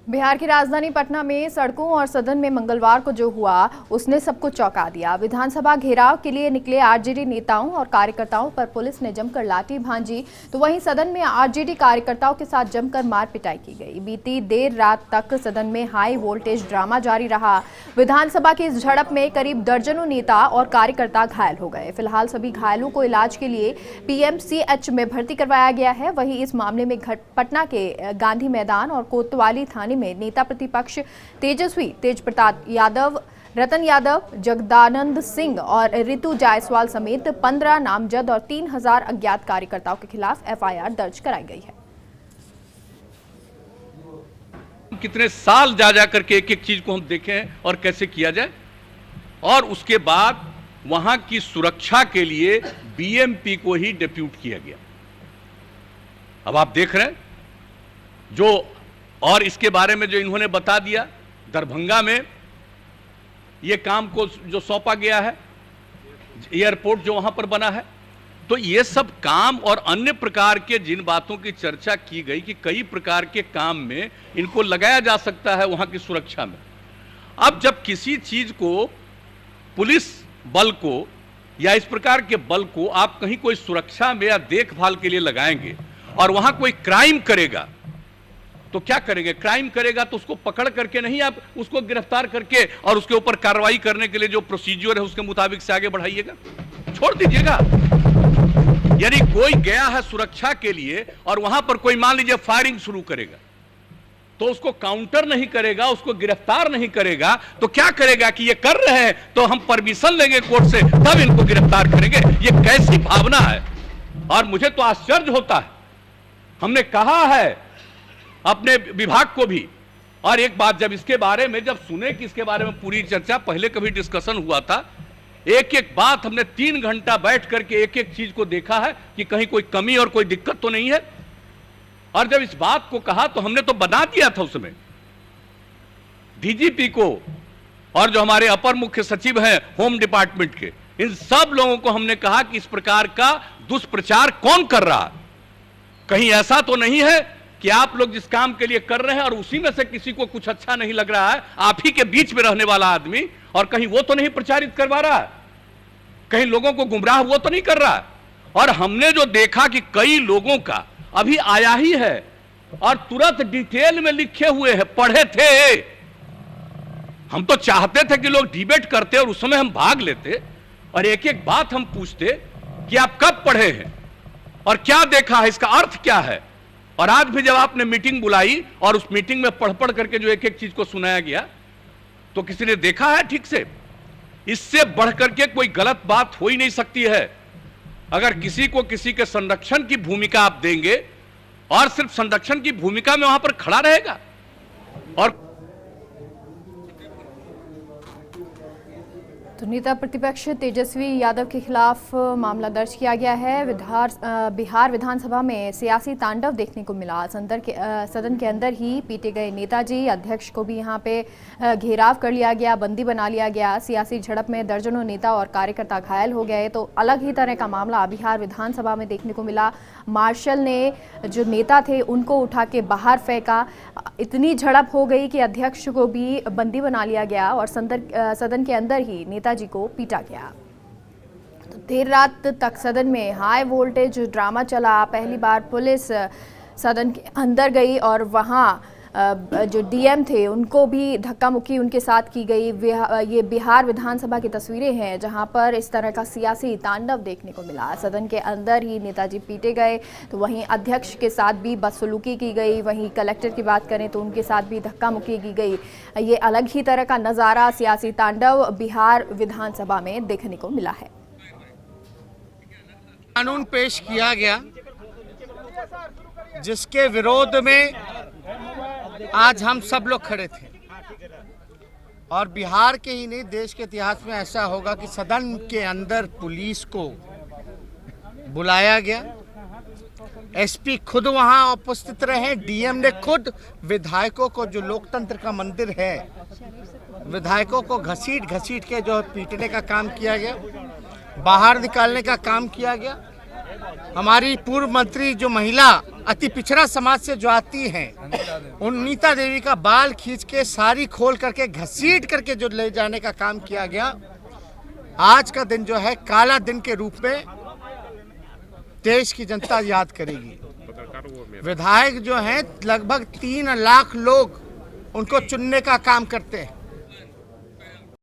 बिहार की राजधानी पटना में सड़कों और सदन में मंगलवार को जो हुआ उसने सबको चौंका दिया। विधानसभा घेराव के लिए निकले आरजेडी नेताओं और कार्यकर्ताओं पर पुलिस ने जमकर लाठी भांजी, तो वहीं सदन में आरजेडी कार्यकर्ताओं के साथ जमकर मार पिटाई की गई। बीती देर रात तक सदन में हाई वोल्टेज ड्रामा जारी रहा। विधानसभा की इस झड़प में करीब दर्जनों नेता और कार्यकर्ता घायल हो गए। फिलहाल सभी घायलों को इलाज के लिए पीएमसीएच में भर्ती करवाया गया है। वहीं इस मामले में पटना के गांधी मैदान और कोतवाली थाने में नेता प्रतिपक्ष तेजस्वी तेजप्रताप यादव, रतन यादव, जगदानंद सिंह और रितु जायसवाल समेत 15 नामजद और 3000 अज्ञात कार्यकर्ताओं के खिलाफ एफआईआर दर्ज कराई गई है। कितने साल जा करके एक एक चीज को हम देखें और कैसे किया जाए, और उसके बाद वहां की सुरक्षा के लिए बीएमपी को ही डिप्यूट किया गया। अब आप देख रहे हैं जो, और इसके बारे में जो इन्होंने बता दिया, दरभंगा में ये काम को जो सौंपा गया है, एयरपोर्ट जो वहां पर बना है, तो ये सब काम और अन्य प्रकार के जिन बातों की चर्चा की गई कि कई प्रकार के काम में इनको लगाया जा सकता है वहां की सुरक्षा में। अब जब किसी चीज को, पुलिस बल को या इस प्रकार के बल को आप कहीं कोई सुरक्षा में या देखभाल के लिए लगाएंगे और वहां कोई क्राइम करेगा तो क्या करेंगे? क्राइम करेगा तो उसको पकड़ करके नहीं, आप उसको गिरफ्तार करके और उसके ऊपर कार्रवाई करने के लिए जो प्रोसीजर है उसके मुताबिक से आगे बढ़ाइएगा, छोड़ दीजिएगा। यानी कोई गया है सुरक्षा के लिए और वहां पर कोई मान लीजिए फायरिंग शुरू करेगा तो उसको काउंटर नहीं करेगा, उसको गिरफ्तार नहीं करेगा, तो क्या करेगा कि ये कर रहे हैं तो हम परमिशन लेंगे कोर्ट से तब इनको गिरफ्तार करेंगे। ये कैसी भावना है? और मुझे तो आश्चर्य होता है। हमने कहा है अपने विभाग को भी, और एक बात जब इसके बारे में जब सुने कि इसके बारे में पूरी चर्चा, पहले कभी डिस्कशन हुआ था, एक एक बात हमने 3 घंटा बैठ करके एक एक चीज को देखा है कि कहीं कोई कमी और कोई दिक्कत तो नहीं है। और जब इस बात को कहा तो हमने तो बता दिया था उसमें डीजीपी को और जो हमारे अपर मुख्य सचिव हैं होम डिपार्टमेंट के, इन सब लोगों को हमने कहा कि इस प्रकार का दुष्प्रचार कौन कर रहा है। कहीं ऐसा तो नहीं है कि आप लोग जिस काम के लिए कर रहे हैं और उसी में से किसी को कुछ अच्छा नहीं लग रहा है, आप ही के बीच में रहने वाला आदमी, और कहीं वो तो नहीं प्रचारित करवा रहा है, कहीं लोगों को गुमराह वो तो नहीं कर रहा है। और हमने जो देखा कि कई लोगों का अभी आया ही है और तुरंत डिटेल में लिखे हुए हैं, पढ़े थे। हम तो चाहते थे कि लोग डिबेट करते और उस समय हम भाग लेते और एक एक बात हम पूछते कि आप कब पढ़े हैं और क्या देखा है, इसका अर्थ क्या है। और आज भी जब आपने मीटिंग बुलाई और उस मीटिंग में पढ़ पढ़ करके जो एक एक चीज को सुनाया गया तो किसी ने देखा है ठीक से? इससे बढ़ करके कोई गलत बात हो ही नहीं सकती है। अगर किसी को किसी के संरक्षण की भूमिका आप देंगे और सिर्फ संरक्षण की भूमिका में वहां पर खड़ा रहेगा, और तो नेता प्रतिपक्ष तेजस्वी यादव के खिलाफ मामला दर्ज किया गया है। बिहार विधानसभा में सियासी तांडव देखने को मिला। सदन के अंदर ही पीटे गए नेताजी, अध्यक्ष को भी यहां पे घेराव कर लिया गया, बंदी बना लिया गया। सियासी झड़प में दर्जनों नेता और कार्यकर्ता घायल हो गए। तो अलग ही तरह का मामला बिहार विधानसभा में देखने को मिला। मार्शल ने जो नेता थे उनको उठा के बाहर फेंका। इतनी झड़प हो गई कि अध्यक्ष को भी बंदी बना लिया गया और सदन के अंदर ही नेताजी को पीटा गया। तो देर रात तक सदन में हाई वोल्टेज ड्रामा चला। पहली बार पुलिस सदन के अंदर गई और वहां जो डीएम थे उनको भी धक्का मुक्की उनके साथ की गई। ये बिहार विधानसभा की तस्वीरें हैं जहां पर इस तरह का सियासी तांडव देखने को मिला। सदन के अंदर ही नेताजी पीटे गए, तो वहीं अध्यक्ष के साथ भी बदसलूकी की गई। वहीं कलेक्टर की बात करें तो उनके साथ भी धक्का मुक्की की गई। ये अलग ही तरह का नज़ारा, सियासी तांडव बिहार विधानसभा में देखने को मिला है। कानून पेश किया गया जिसके विरोध में आज हम सब लोग खड़े थे, और बिहार के ही नहीं देश के इतिहास में ऐसा होगा कि सदन के अंदर पुलिस को बुलाया गया। एसपी खुद वहां उपस्थित रहे, डीएम ने खुद विधायकों को, जो लोकतंत्र का मंदिर है, विधायकों को घसीट घसीट के जो पीटने का काम किया गया, बाहर निकालने का काम किया गया। हमारी पूर्व मंत्री जो महिला अति पिछड़ा समाज से जो आती हैं, उन नीता देवी का बाल खींच के साड़ी खोल करके घसीट करके जो ले जाने का काम किया गया, आज का दिन जो है काला दिन के रूप में देश की जनता याद करेगी। विधायक जो हैं लगभग 3 लाख लोग उनको चुनने का काम करते हैं।